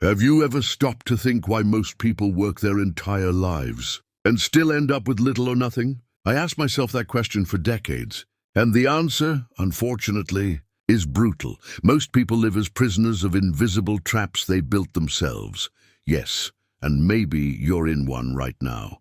Have you ever stopped to think why most people work their entire lives and still end up with little or nothing? I asked myself that question for decades, and the answer, unfortunately, is brutal. Most people live as prisoners of invisible traps they built themselves. Yes, and maybe you're in one right now.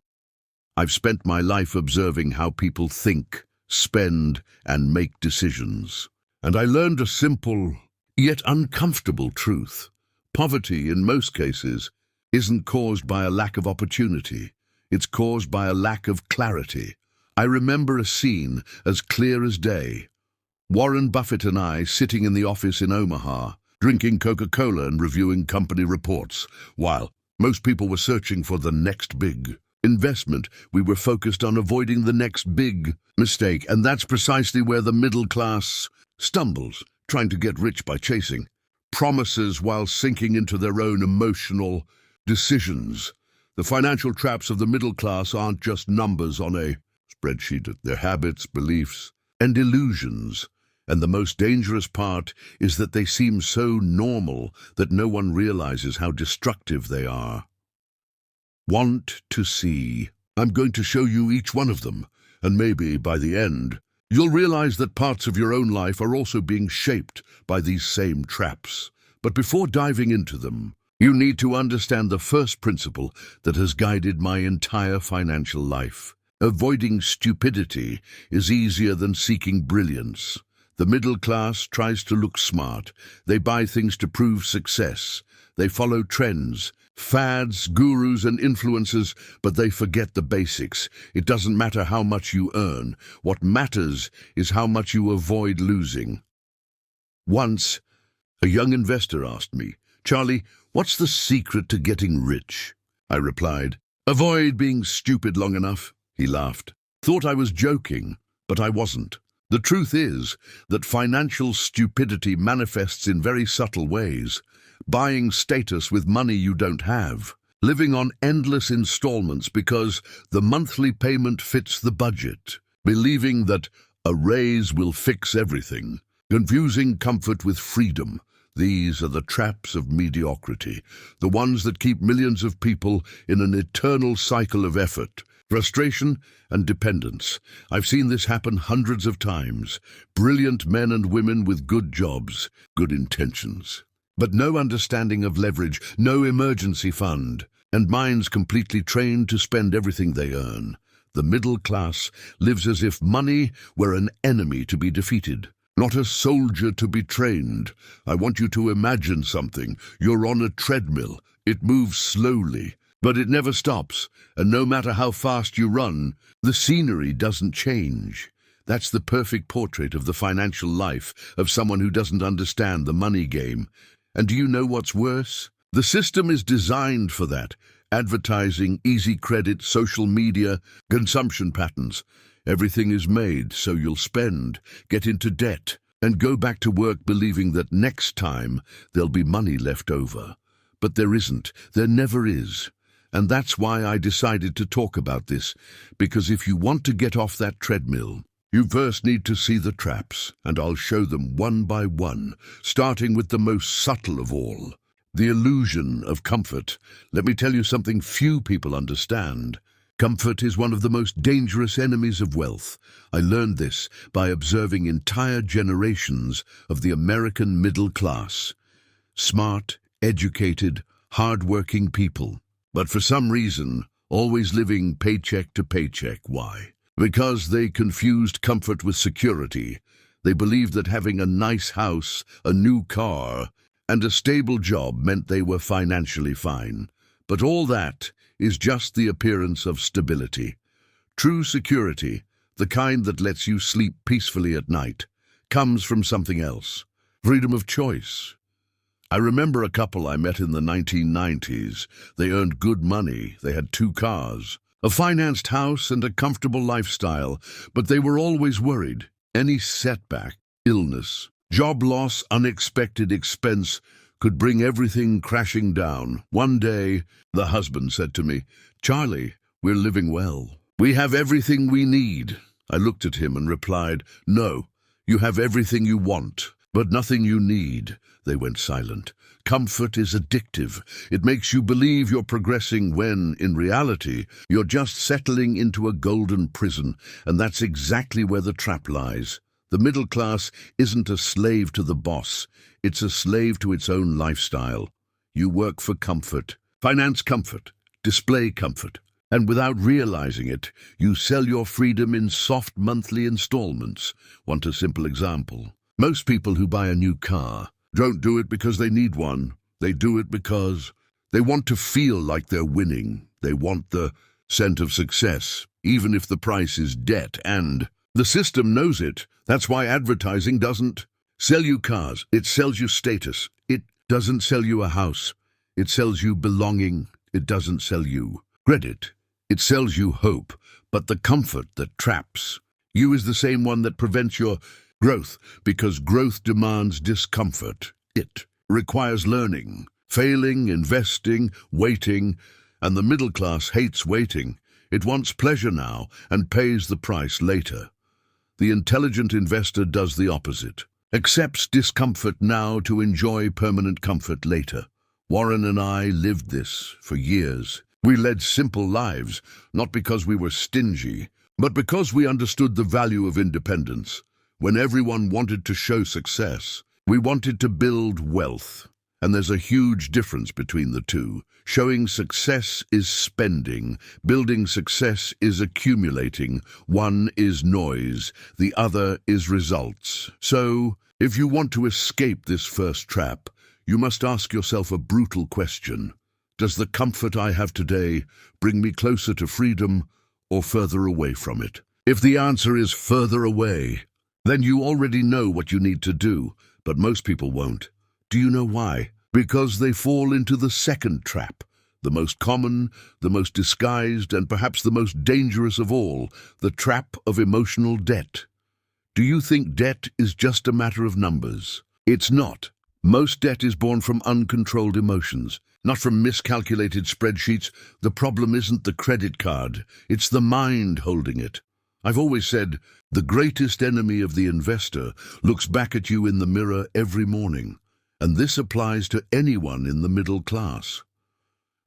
I've spent my life observing how people think, spend, and make decisions. And I learned a simple, yet uncomfortable truth. Poverty, in most cases, isn't caused by a lack of opportunity. It's caused by a lack of clarity. I remember a scene as clear as day. Warren Buffett and I sitting in the office in Omaha, drinking Coca-Cola and reviewing company reports, while most people were searching for the next big investment. We were focused on avoiding the next big mistake, and that's precisely where the middle class stumbles, trying to get rich by chasing promises while sinking into their own emotional decisions. The financial traps of the middle class aren't just numbers on a spreadsheet. They're habits, beliefs, and illusions. And the most dangerous part is that they seem so normal that no one realizes how destructive they are. Want to see? I'm going to show you each one of them, and maybe by the end, you'll realize that parts of your own life are also being shaped by these same traps. But before diving into them, you need to understand the first principle that has guided my entire financial life. Avoiding stupidity is easier than seeking brilliance. The middle class tries to look smart. They buy things to prove success. They follow trends, fads, gurus, and influencers, but they forget the basics. It doesn't matter how much you earn. What matters is how much you avoid losing. Once, a young investor asked me, "Charlie, what's the secret to getting rich?" I replied, "Avoid being stupid long enough." He laughed. Thought I was joking, but I wasn't. The truth is that financial stupidity manifests in very subtle ways. Buying status with money you don't have. Living on endless installments because the monthly payment fits the budget. Believing that a raise will fix everything. Confusing comfort with freedom. These are the traps of mediocrity, the ones that keep millions of people in an eternal cycle of effort, frustration, and dependence. I've seen this happen hundreds of times. Brilliant men and women with good jobs, good intentions, but no understanding of leverage, no emergency fund, and minds completely trained to spend everything they earn. The middle class lives as if money were an enemy to be defeated, not a soldier to be trained. I want you to imagine something. You're on a treadmill. It moves slowly, but it never stops. And no matter how fast you run, the scenery doesn't change. That's the perfect portrait of the financial life of someone who doesn't understand the money game. And do you know what's worse? The system is designed for that. Advertising, easy credit, social media, consumption patterns. Everything is made so you'll spend, get into debt, and go back to work believing that next time there'll be money left over. But there isn't. There never is. And that's why I decided to talk about this, because if you want to get off that treadmill, you first need to see the traps, and I'll show them one by one, starting with the most subtle of all, the illusion of comfort. Let me tell you something few people understand. Comfort is one of the most dangerous enemies of wealth. I learned this by observing entire generations of the American middle class. Smart, educated, hard-working people. But for some reason, always living paycheck to paycheck. Why? Because they confused comfort with security. They believed that having a nice house, a new car, and a stable job meant they were financially fine. But all that is just the appearance of stability. True security, the kind that lets you sleep peacefully at night, comes from something else. Freedom of choice. I remember a couple I met in the 1990s. They earned good money, they had 2 cars, a financed house and a comfortable lifestyle, but they were always worried. Any setback, illness, job loss, unexpected expense could bring everything crashing down. One day, the husband said to me, "Charlie, we're living well. We have everything we need." I looked at him and replied, "No, you have everything you want. But nothing you need. They went silent. Comfort is addictive. It makes you believe you're progressing when, in reality, you're just settling into a golden prison, and that's exactly where the trap lies. The middle class isn't a slave to the boss. It's a slave to its own lifestyle. You work for comfort, finance comfort, display comfort, and without realizing it, you sell your freedom in soft monthly installments. Want a simple example? Most people who buy a new car don't do it because they need one. They do it because they want to feel like they're winning. They want the scent of success, even if the price is debt, and the system knows it. That's why advertising doesn't sell you cars. It sells you status. It doesn't sell you a house. It sells you belonging. It doesn't sell you credit. It sells you hope. But the comfort that traps you is the same one that prevents your growth, because growth demands discomfort. It requires learning, failing, investing, waiting, and the middle class hates waiting. It wants pleasure now and pays the price later. The intelligent investor does the opposite, accepts discomfort now to enjoy permanent comfort later. Warren and I lived this for years. We led simple lives, not because we were stingy, but because we understood the value of independence. When everyone wanted to show success, we wanted to build wealth. And there's a huge difference between the two. Showing success is spending. Building success is accumulating. One is noise. The other is results. So, if you want to escape this first trap, you must ask yourself a brutal question. Does the comfort I have today bring me closer to freedom or further away from it? If the answer is further away, then you already know what you need to do, but most people won't. Do you know why? Because they fall into the second trap, the most common, the most disguised, and perhaps the most dangerous of all, the trap of emotional debt. Do you think debt is just a matter of numbers? It's not. Most debt is born from uncontrolled emotions, not from miscalculated spreadsheets. The problem isn't the credit card, it's the mind holding it. I've always said, the greatest enemy of the investor looks back at you in the mirror every morning, and this applies to anyone in the middle class.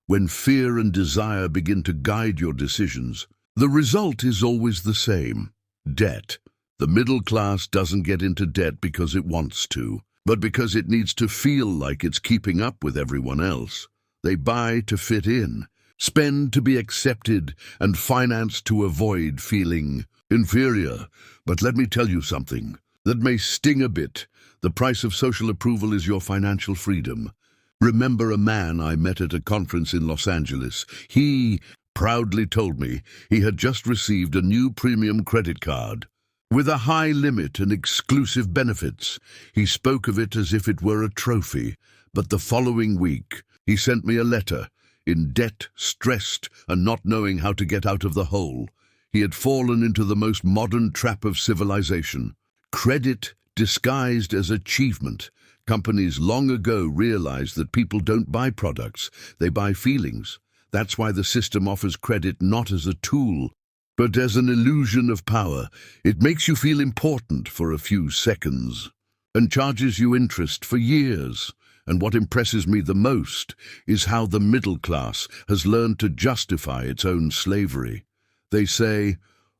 When fear and desire begin to guide your decisions, the result is always the same: debt. The middle class doesn't get into debt because it wants to, but because it needs to feel like it's keeping up with everyone else. They buy to fit in, spend to be accepted, and finance to avoid feeling inferior. But let me tell you something that may sting a bit. The price of social approval is your financial freedom. Remember a man I met at a conference in Los Angeles. He proudly told me he had just received a new premium credit card with a high limit and exclusive benefits. He spoke of it as if it were a trophy. But the following week, he sent me a letter, in debt, stressed, and not knowing how to get out of the hole. He had fallen into the most modern trap of civilization: credit disguised as achievement. Companies long ago realized that people don't buy products, they buy feelings. That's why the system offers credit not as a tool, but as an illusion of power. It makes you feel important for a few seconds and charges you interest for years. And what impresses me the most is how the middle class has learned to justify its own slavery. They say,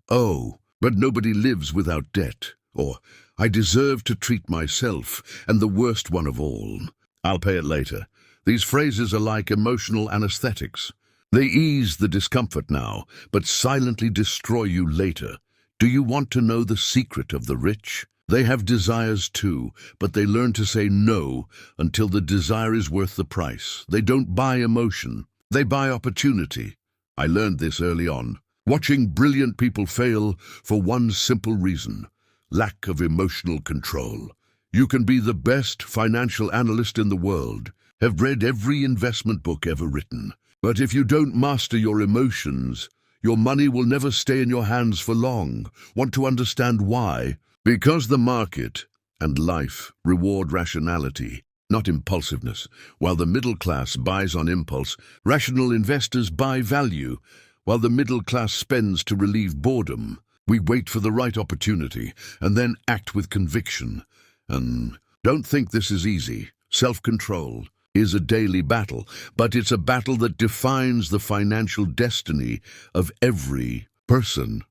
"Oh, but nobody lives without debt," or "I deserve to treat myself," and the worst one of all, "I'll pay it later." These phrases are like emotional anesthetics. They ease the discomfort now, but silently destroy you later. Do you want to know the secret of the rich? They have desires too, but they learn to say no until the desire is worth the price. They don't buy emotion, they buy opportunity. I learned this early on, watching brilliant people fail for one simple reason: lack of emotional control. You can be the best financial analyst in the world, have read every investment book ever written, but if you don't master your emotions, your money will never stay in your hands for long. Want to understand why? Because the market and life reward rationality, not impulsiveness. While the middle class buys on impulse, rational investors buy value. While the middle class spends to relieve boredom, we wait for the right opportunity and then act with conviction. And Don't think this is easy. Self-control is a daily battle, but it's a battle that defines the financial destiny of every person.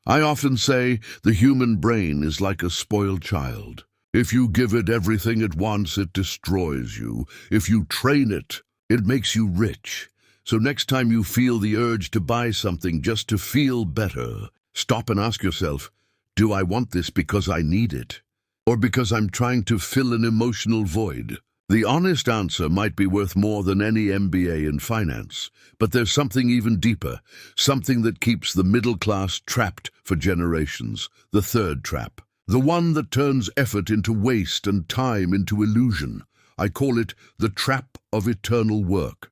I often say the human brain is like a spoiled child. If you give it everything it wants, it destroys you. If you train it, it makes you rich. So next time you feel the urge to buy something just to feel better, stop and ask yourself, do I want this because I need it? Or because I'm trying to fill an emotional void? The honest answer might be worth more than any MBA in finance, but there's something even deeper, something that keeps the middle class trapped for generations, the third trap. The one that turns effort into waste and time into illusion. I call it the trap of eternal work.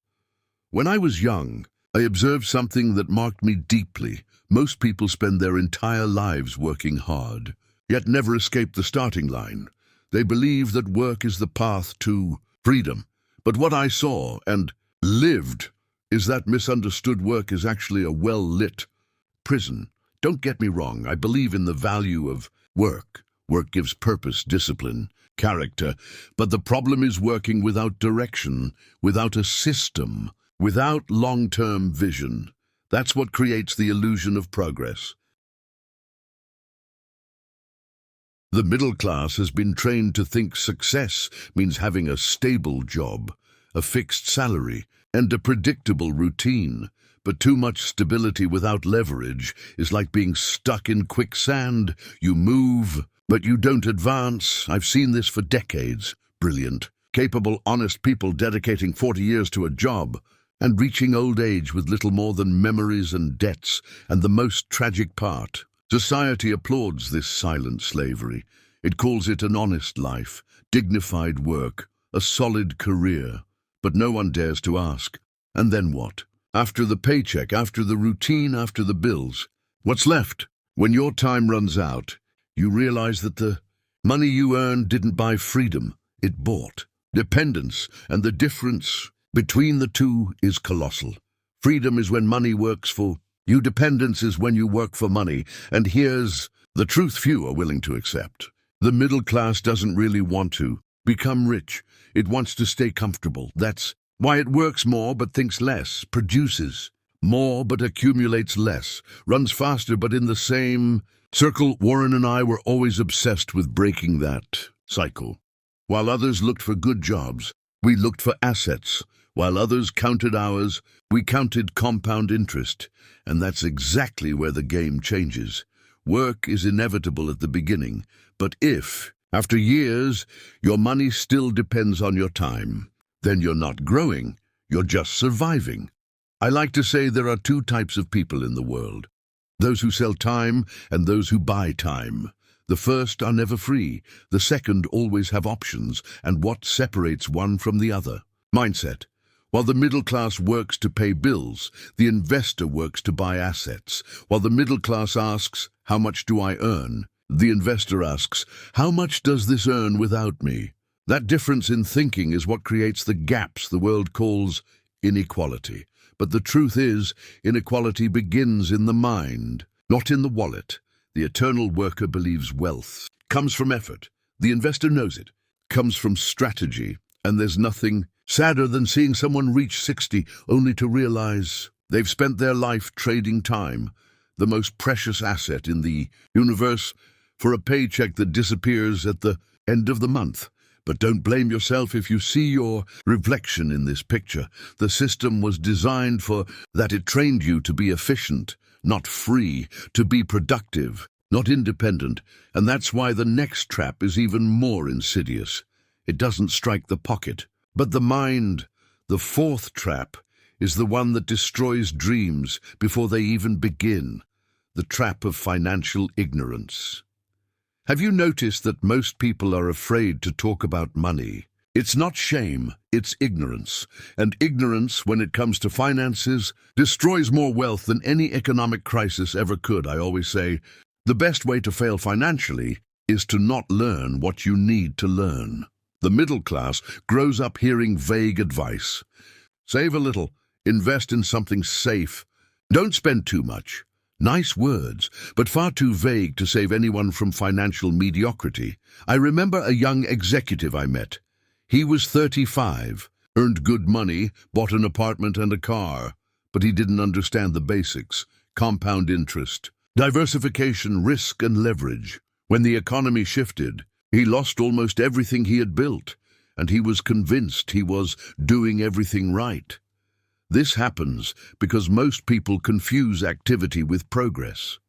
When I was young, I observed something that marked me deeply. Most people spend their entire lives working hard, yet never escape the starting line. They believe that work is the path to freedom. But what I saw and lived is that misunderstood work is actually a well-lit prison. Don't get me wrong, I believe in the value of work. Work gives purpose, discipline, character. But the problem is working without direction, without a system, without long-term vision. That's what creates the illusion of progress. The middle class has been trained to think success means having a stable job, a fixed salary, and a predictable routine. But too much stability without leverage is like being stuck in quicksand. You move, but you don't advance. I've seen this for decades. Brilliant, capable, honest people dedicating 40 years to a job and reaching old age with little more than memories and debts. And the most tragic part, society applauds this silent slavery. It calls it an honest life, dignified work, a solid career. But no one dares to ask, and then what? After the paycheck, after the routine, after the bills, what's left? When your time runs out, you realize that the money you earned didn't buy freedom, it bought dependence, and the difference between the two is colossal. Freedom is when money works for you, dependence is when you work for money, and here's the truth few are willing to accept. The middle class doesn't really want to become rich. It wants to stay comfortable. That's why it works more but thinks less, produces more but accumulates less, runs faster but in the same circle. Warren and I were always obsessed with breaking that cycle. While others looked for good jobs, we looked for assets. While others counted hours, we counted compound interest. And that's exactly where the game changes. Work is inevitable at the beginning, but if, after years, your money still depends on your time, then you're not growing, you're just surviving. I like to say there are two types of people in the world. Those who sell time and those who buy time. The first are never free, the second always have options, and what separates one from the other? Mindset. While the middle class works to pay bills, the investor works to buy assets. While the middle class asks, how much do I earn? The investor asks, how much does this earn without me? That difference in thinking is what creates the gaps the world calls inequality. But the truth is, inequality begins in the mind, not in the wallet. The eternal worker believes wealth comes from effort. The investor knows it comes from strategy. And there's nothing sadder than seeing someone reach 60 only to realize they've spent their life trading time, the most precious asset in the universe, for a paycheck that disappears at the end of the month. But don't blame yourself if you see your reflection in this picture. The system was designed for that. It trained you to be efficient, not free, to be productive, not independent. And that's why the next trap is even more insidious. It doesn't strike the pocket, but the mind. The fourth trap is the one that destroys dreams before they even begin. The trap of financial ignorance. Have you noticed that most people are afraid to talk about money? It's not shame, it's ignorance. And ignorance, when it comes to finances, destroys more wealth than any economic crisis ever could. I always say, the best way to fail financially is to not learn what you need to learn. The middle class grows up hearing vague advice. Save a little, invest in something safe. Don't spend too much. Nice words, but far too vague to save anyone from financial mediocrity. I remember a young executive I met. He was 35, earned good money, bought an apartment and a car, but he didn't understand the basics: compound interest, diversification, risk, and leverage. When the economy shifted, he lost almost everything he had built, and he was convinced he was doing everything right. This happens because most people confuse activity with progress.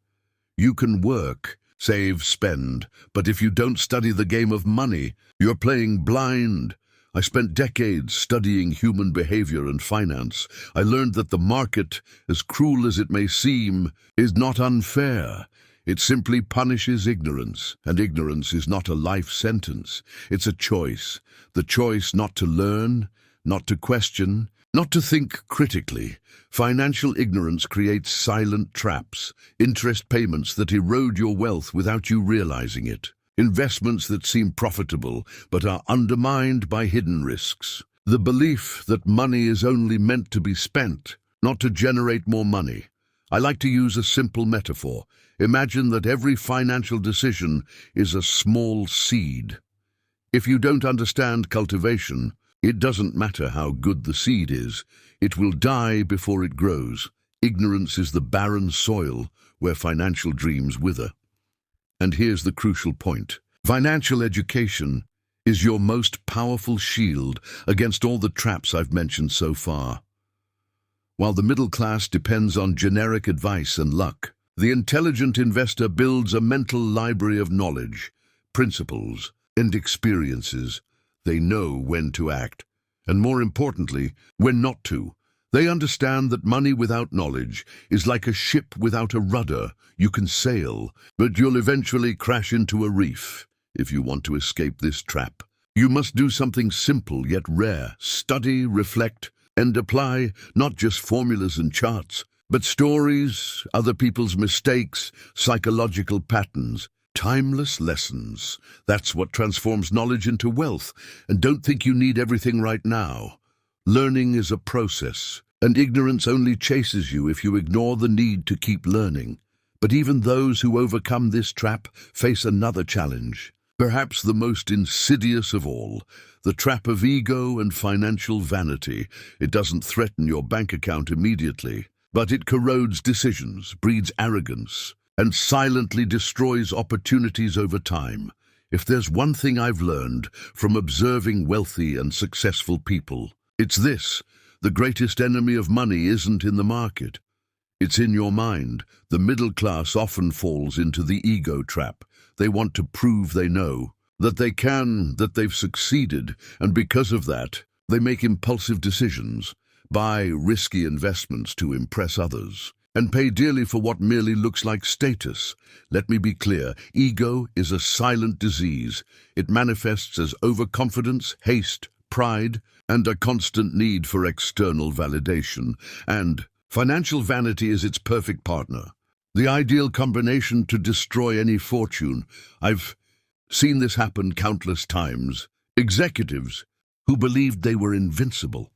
You can work, save, spend, but if you don't study the game of money, you're playing blind. I spent decades studying human behavior and finance. I learned that the market, as cruel as it may seem, is not unfair. It simply punishes ignorance, and ignorance is not a life sentence. It's a choice. The choice not to learn, not to question, not to think critically. Financial ignorance creates silent traps, interest payments that erode your wealth without you realizing it, investments that seem profitable but are undermined by hidden risks, the belief that money is only meant to be spent, not to generate more money. I like to use a simple metaphor. Imagine that every financial decision is a small seed. If you don't understand cultivation, it doesn't matter how good the seed is, it will die before it grows. Ignorance is the barren soil where financial dreams wither. And here's the crucial point. Financial education is your most powerful shield against all the traps I've mentioned so far. While the middle class depends on generic advice and luck, the intelligent investor builds a mental library of knowledge, principles, and experiences. They know when to act, and more importantly, when not to. They understand that money without knowledge is like a ship without a rudder. You can sail, but you'll eventually crash into a reef. If you want to escape this trap, you must do something simple yet rare: study, reflect, and apply not just formulas and charts, but stories, other people's mistakes, psychological patterns, timeless lessons. That's what transforms knowledge into wealth. And don't think you need everything right now. Learning is a process, and ignorance only chases you if you ignore the need to keep learning. But even those who overcome this trap face another challenge, perhaps the most insidious of all: the trap of ego and financial vanity. It doesn't threaten your bank account immediately, but it corrodes decisions, breeds arrogance, and silently destroys opportunities over time. If there's one thing I've learned from observing wealthy and successful people, it's this: the greatest enemy of money isn't in the market. It's in your mind. The middle class often falls into the ego trap. They want to prove they know, that they can, that they've succeeded, and because of that, they make impulsive decisions, buy risky investments to impress others, and pay dearly for what merely looks like status. Let me be clear, ego is a silent disease. It manifests as overconfidence, haste, pride, and a constant need for external validation. And financial vanity is its perfect partner, the ideal combination to destroy any fortune. I've seen this happen countless times. Executives who believed they were invincible,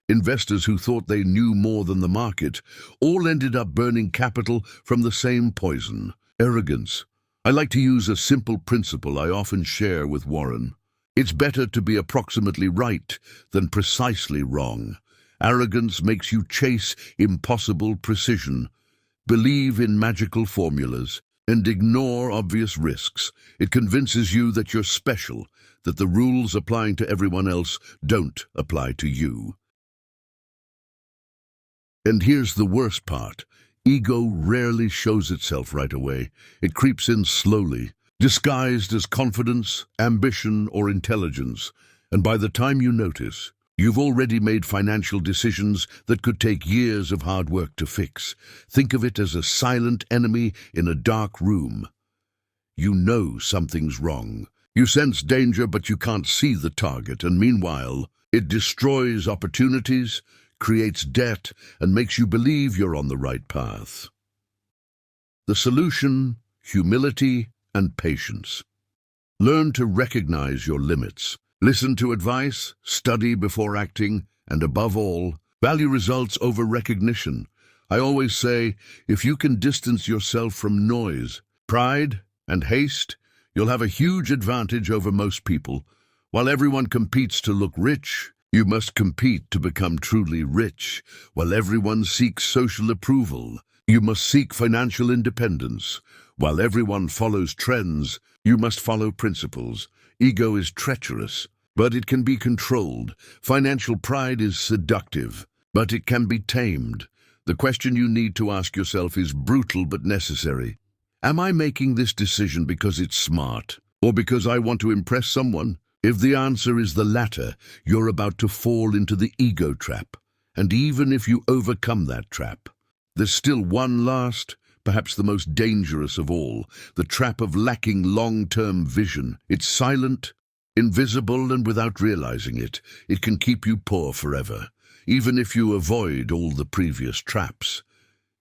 investors who thought they knew more than the market, all ended up burning capital from the same poison: arrogance. I like to use a simple principle I often share with Warren. It's better to be approximately right than precisely wrong. Arrogance makes you chase impossible precision, believe in magical formulas, and ignore obvious risks. It convinces you that you're special, that the rules applying to everyone else don't apply to you. And here's the worst part. Ego rarely shows itself right away. It creeps in slowly, disguised as confidence, ambition, or intelligence. And by the time you notice, you've already made financial decisions that could take years of hard work to fix. Think of it as a silent enemy in a dark room. You know something's wrong. You sense danger, but you can't see the target, and meanwhile, it destroys opportunities, creates debt, and makes you believe you're on the right path. The solution: humility and patience. Learn to recognize your limits. Listen to advice, study before acting, and above all, value results over recognition. I always say, if you can distance yourself from noise, pride, and haste, you'll have a huge advantage over most people. While everyone competes to look rich, you must compete to become truly rich. While everyone seeks social approval, you must seek financial independence. While everyone follows trends, you must follow principles. Ego is treacherous, but it can be controlled. Financial pride is seductive, but it can be tamed. The question you need to ask yourself is brutal but necessary. Am I making this decision because it's smart, or because I want to impress someone? If the answer is the latter, you're about to fall into the ego trap. And even if you overcome that trap, there's still one last, perhaps the most dangerous of all, the trap of lacking long-term vision. It's silent, invisible, and without realizing it, it can keep you poor forever, even if you avoid all the previous traps.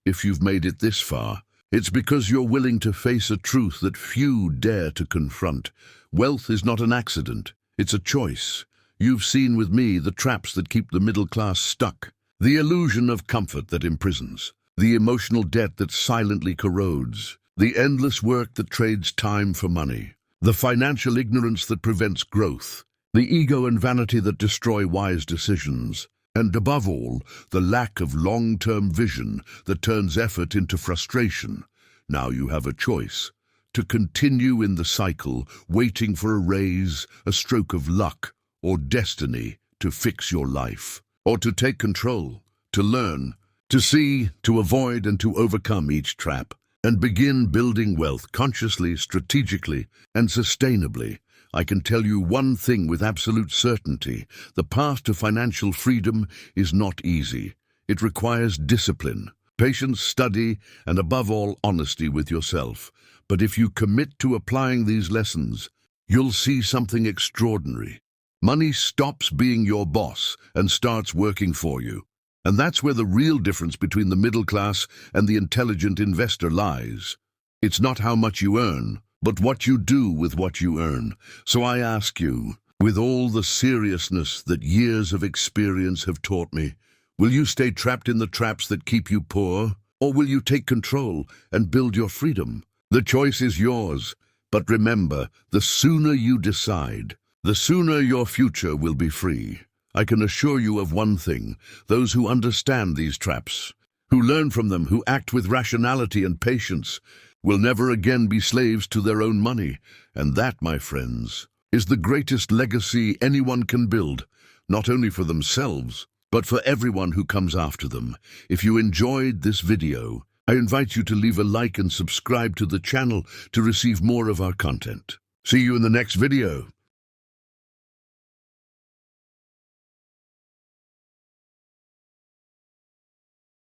If you've made it this far, it's because you're willing to face a truth that few dare to confront. Wealth is not an accident, it's a choice. You've seen with me the traps that keep the middle class stuck, the illusion of comfort that imprisons, the emotional debt that silently corrodes, the endless work that trades time for money, the financial ignorance that prevents growth, the ego and vanity that destroy wise decisions, and above all, the lack of long-term vision that turns effort into frustration. Now you have a choice: to continue in the cycle, waiting for a raise, a stroke of luck, or destiny to fix your life, or to take control, to learn, to see, to avoid, and to overcome each trap, and begin building wealth consciously, strategically, and sustainably. I can tell you one thing with absolute certainty: the path to financial freedom is not easy. It requires discipline, patience, study, and above all, honesty with yourself. But if you commit to applying these lessons, you'll see something extraordinary. Money stops being your boss and starts working for you. And that's where the real difference between the middle class and the intelligent investor lies. It's not how much you earn, but what you do with what you earn. So I ask you, with all the seriousness that years of experience have taught me, will you stay trapped in the traps that keep you poor, or will you take control and build your freedom? The choice is yours, but remember, the sooner you decide, the sooner your future will be free. I can assure you of one thing: those who understand these traps, who learn from them, who act with rationality and patience, will never again be slaves to their own money. And that, my friends, is the greatest legacy anyone can build, not only for themselves, but for everyone who comes after them. If you enjoyed this video, I invite you to leave a like and subscribe to the channel to receive more of our content. See you in the next video.